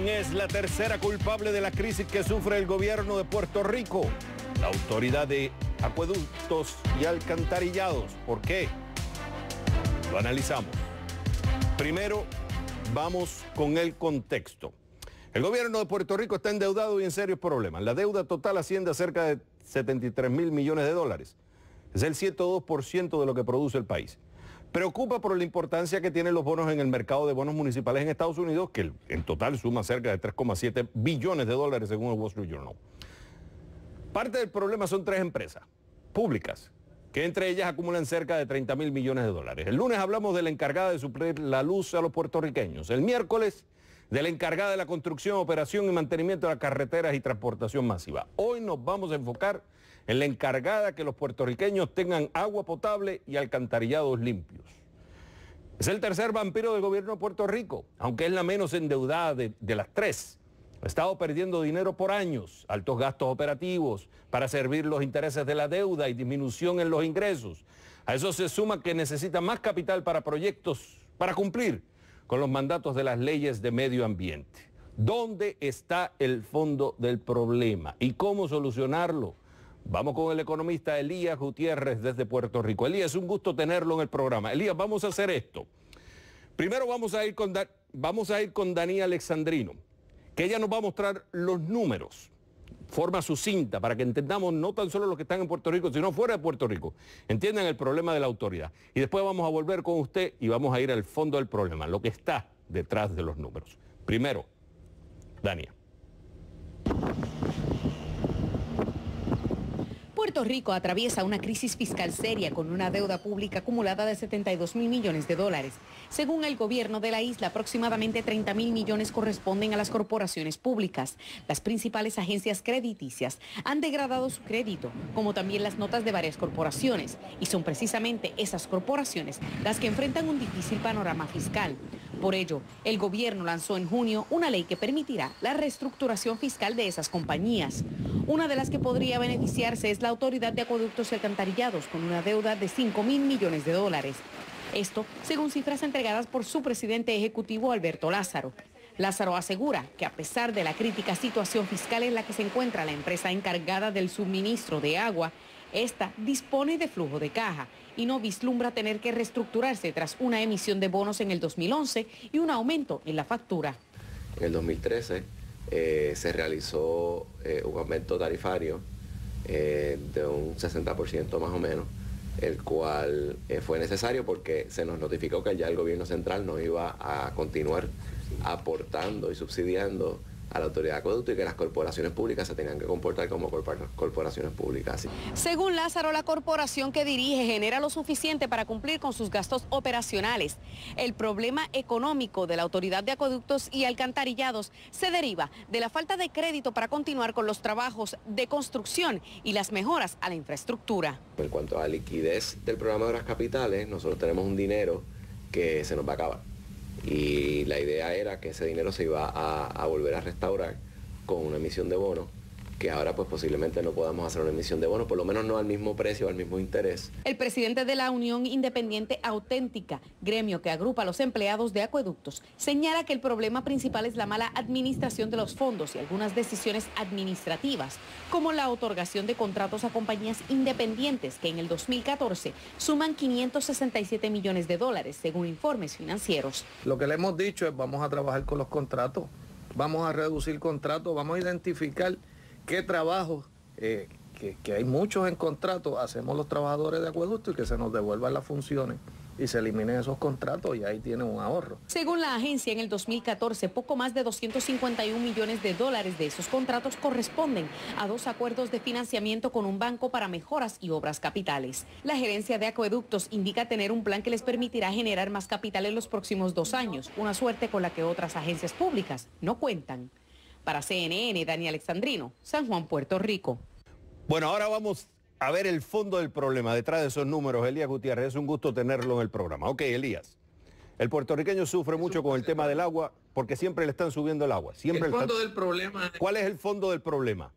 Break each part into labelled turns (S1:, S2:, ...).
S1: ¿Quién es la tercera culpable de la crisis que sufre el gobierno de Puerto Rico? La Autoridad de Acueductos y Alcantarillados. ¿Por qué? Lo analizamos. Primero, vamos con el contexto. El gobierno de Puerto Rico está endeudado y en serios problemas. La deuda total asciende a cerca de 73 mil millones de dólares. Es el 102% de lo que produce el país. Preocupa por la importancia que tienen los bonos en el mercado de bonos municipales en Estados Unidos, que en total suma cerca de 3,7 billones de dólares según el Wall Street Journal. Parte del problema son 3 empresas públicas, que entre ellas acumulan cerca de 30 mil millones de dólares. El lunes hablamos de la encargada de suplir la luz a los puertorriqueños. El miércoles, de la encargada de la construcción, operación y mantenimiento de las carreteras y transportación masiva. Hoy nos vamos a enfocar en la encargada que los puertorriqueños tengan agua potable y alcantarillados limpios. Es el tercer vampiro del gobierno de Puerto Rico, aunque es la menos endeudada de las 3. Ha estado perdiendo dinero por años, altos gastos operativos para servir los intereses de la deuda y disminución en los ingresos. A eso se suma que necesita más capital para proyectos, para cumplir con los mandatos de las leyes de medio ambiente. ¿Dónde está el fondo del problema y cómo solucionarlo? Vamos con el economista Elías Gutiérrez desde Puerto Rico. Elías, es un gusto tenerlo en el programa. Elías, vamos a hacer esto. Primero vamos a ir con Dani Alexandrino, que ella nos va a mostrar los números, forma sucinta, para que entendamos no tan solo los que están en Puerto Rico, sino fuera de Puerto Rico. Entiendan el problema de la autoridad. Y después vamos a volver con usted y vamos a ir al fondo del problema, lo que está detrás de los números. Primero, Dania.
S2: Puerto Rico atraviesa una crisis fiscal seria con una deuda pública acumulada de 72 mil millones de dólares. Según el gobierno de la isla, aproximadamente 30 mil millones corresponden a las corporaciones públicas. Las principales agencias crediticias han degradado su crédito, como también las notas de varias corporaciones, y son precisamente esas corporaciones las que enfrentan un difícil panorama fiscal. Por ello, el gobierno lanzó en junio una ley que permitirá la reestructuración fiscal de esas compañías. Una de las que podría beneficiarse es la Autoridad de Acueductos y Alcantarillados, con una deuda de 5 mil millones de dólares. Esto según cifras entregadas por su presidente ejecutivo, Alberto Lázaro. Lázaro asegura que a pesar de la crítica situación fiscal en la que se encuentra la empresa encargada del suministro de agua, esta dispone de flujo de caja y no vislumbra tener que reestructurarse tras una emisión de bonos en el 2011 y un aumento en la factura.
S3: En el 2013 se realizó un aumento tarifario de un 60% más o menos, el cual fue necesario porque se nos notificó que ya el gobierno central no iba a continuar aportando y subsidiando a la Autoridad de Acueducto y que las corporaciones públicas se tenían que comportar como corporaciones públicas.
S2: Según Lázaro, la corporación que dirige genera lo suficiente para cumplir con sus gastos operacionales. El problema económico de la Autoridad de Acueductos y Alcantarillados se deriva de la falta de crédito para continuar con los trabajos de construcción y las mejoras a la infraestructura.
S3: En cuanto a la liquidez del programa de obras capitales, nosotros tenemos un dinero que se nos va a acabar. Y la idea era que ese dinero se iba a volver a restaurar con una emisión de bonos, que ahora pues posiblemente no podamos hacer una emisión de bonos, por lo menos no al mismo precio, al mismo interés.
S2: El presidente de la Unión Independiente Auténtica, gremio que agrupa a los empleados de acueductos, señala que el problema principal es la mala administración de los fondos y algunas decisiones administrativas, como la otorgación de contratos a compañías independientes que en el 2014 suman 567 millones de dólares, según informes financieros.
S4: Lo que le hemos dicho es vamos a trabajar con los contratos, vamos a reducir contratos, vamos a identificar qué trabajos, que hay muchos en contrato, hacemos los trabajadores de acueducto y que se nos devuelvan las funciones y se eliminen esos contratos y ahí tienen un ahorro.
S2: Según la agencia, en el 2014, poco más de 251 millones de dólares de esos contratos corresponden a 2 acuerdos de financiamiento con un banco para mejoras y obras capitales. La gerencia de acueductos indica tener un plan que les permitirá generar más capital en los próximos 2 años, una suerte con la que otras agencias públicas no cuentan. Para CNN, Dani Alexandrino, San Juan, Puerto Rico.
S1: Bueno, ahora vamos a ver el fondo del problema detrás de esos números. Elías Gutiérrez, es un gusto tenerlo en el programa. Ok, Elías, el puertorriqueño sufre mucho con el tema del agua porque siempre le están subiendo el agua. Siempre
S5: el fondo del problema...
S1: ¿Cuál es el fondo del problema?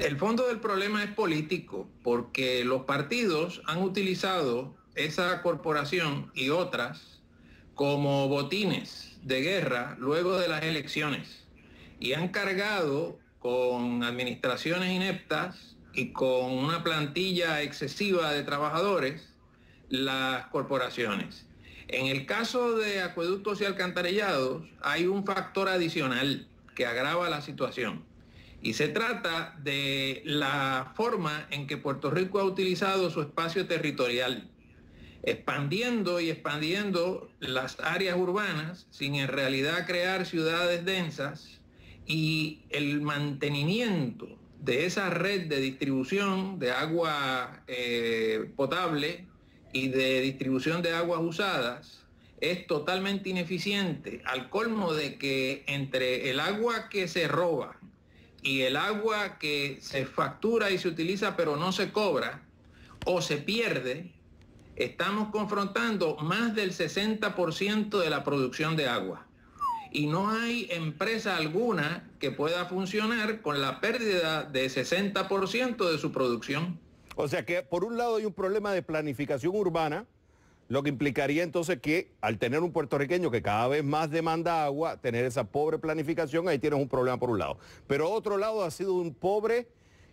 S5: El fondo del problema es político, porque los partidos han utilizado esa corporación y otras como botines de guerra luego de las elecciones y han cargado con administraciones ineptas y con una plantilla excesiva de trabajadores las corporaciones. En el caso de acueductos y alcantarillados hay un factor adicional que agrava la situación y se trata de la forma en que Puerto Rico ha utilizado su espacio territorial, expandiendo y expandiendo las áreas urbanas sin en realidad crear ciudades densas, y el mantenimiento de esa red de distribución de agua potable y de distribución de aguas usadas es totalmente ineficiente, al colmo de que entre el agua que se roba y el agua que se factura y se utiliza pero no se cobra o se pierde, estamos confrontando más del 60% de la producción de agua. Y no hay empresa alguna que pueda funcionar con la pérdida de 60% de su producción.
S1: O sea que por un lado hay un problema de planificación urbana, lo que implicaría entonces que al tener un puertorriqueño que cada vez más demanda agua, tener esa pobre planificación, ahí tienes un problema por un lado. Pero otro lado ha sido un pobre,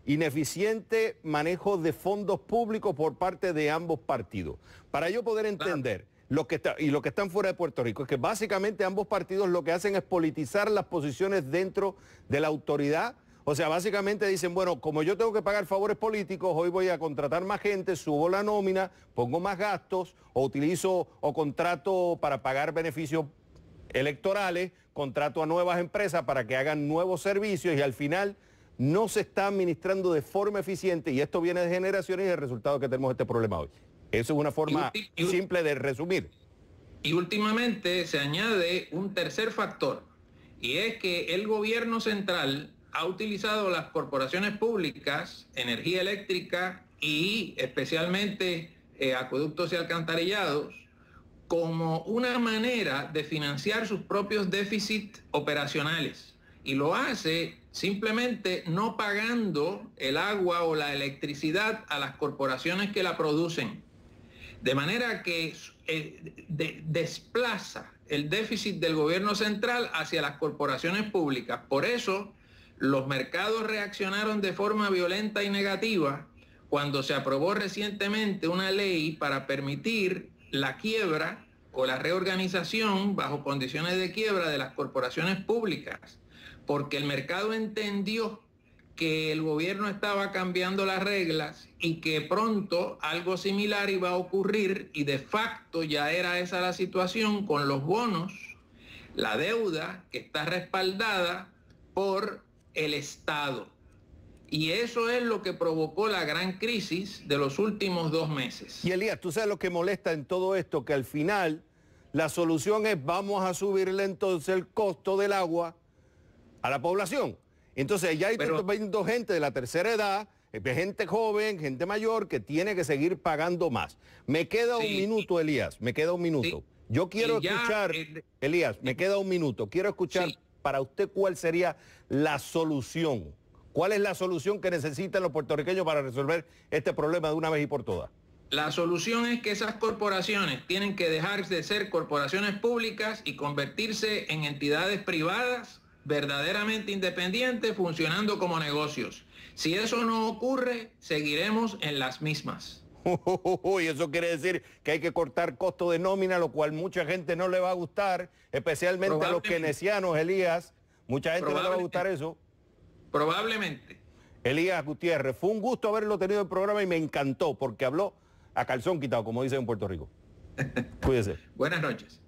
S1: ineficiente manejo de fondos públicos por parte de ambos partidos. Para yo poder entender lo que están fuera de Puerto Rico, es que básicamente ambos partidos lo que hacen es politizar las posiciones dentro de la autoridad. O sea, básicamente dicen, bueno, como yo tengo que pagar favores políticos, hoy voy a contratar más gente, subo la nómina, pongo más gastos, o utilizo o contrato para pagar beneficios electorales, contrato a nuevas empresas para que hagan nuevos servicios y al final no se está administrando de forma eficiente y esto viene de generaciones y el resultado que tenemos este problema hoy. Eso es una forma simple de resumir.
S5: Y últimamente se añade un tercer factor, y es que el gobierno central ha utilizado las corporaciones públicas, energía eléctrica y especialmente acueductos y alcantarillados, como una manera de financiar sus propios déficits operacionales. Y lo hace simplemente no pagando el agua o la electricidad a las corporaciones que la producen. De manera que desplaza el déficit del gobierno central hacia las corporaciones públicas. Por eso los mercados reaccionaron de forma violenta y negativa cuando se aprobó recientemente una ley para permitir la quiebra o la reorganización bajo condiciones de quiebra de las corporaciones públicas, porque el mercado entendió que el gobierno estaba cambiando las reglas y que pronto algo similar iba a ocurrir, y de facto ya era esa la situación con los bonos, la deuda que está respaldada por el Estado. Y eso es lo que provocó la gran crisis de los últimos 2 meses.
S1: Y Elías, tú sabes lo que molesta en todo esto, que al final la solución es vamos a subirle entonces el costo del agua a la población. Entonces ya hay viendo gente de la tercera edad, gente joven, gente mayor que tiene que seguir pagando más. Me queda un minuto, Elías, me queda un minuto. Sí. Yo quiero escuchar, Elías, me queda un minuto. Quiero escuchar para usted cuál sería la solución. ¿Cuál es la solución que necesitan los puertorriqueños para resolver este problema de una vez y por todas?
S5: La solución es que esas corporaciones tienen que dejar de ser corporaciones públicas y convertirse en entidades privadas verdaderamente independientes, funcionando como negocios. Si eso no ocurre, seguiremos en las mismas.
S1: Y eso quiere decir que hay que cortar costo de nómina, lo cual mucha gente no le va a gustar, especialmente a los keynesianos, Elías. Mucha gente no le va a gustar eso.
S5: Probablemente.
S1: Elías Gutiérrez, fue un gusto haberlo tenido en el programa y me encantó porque habló a calzón quitado, como dicen en Puerto Rico. Cuídese.
S5: Buenas noches.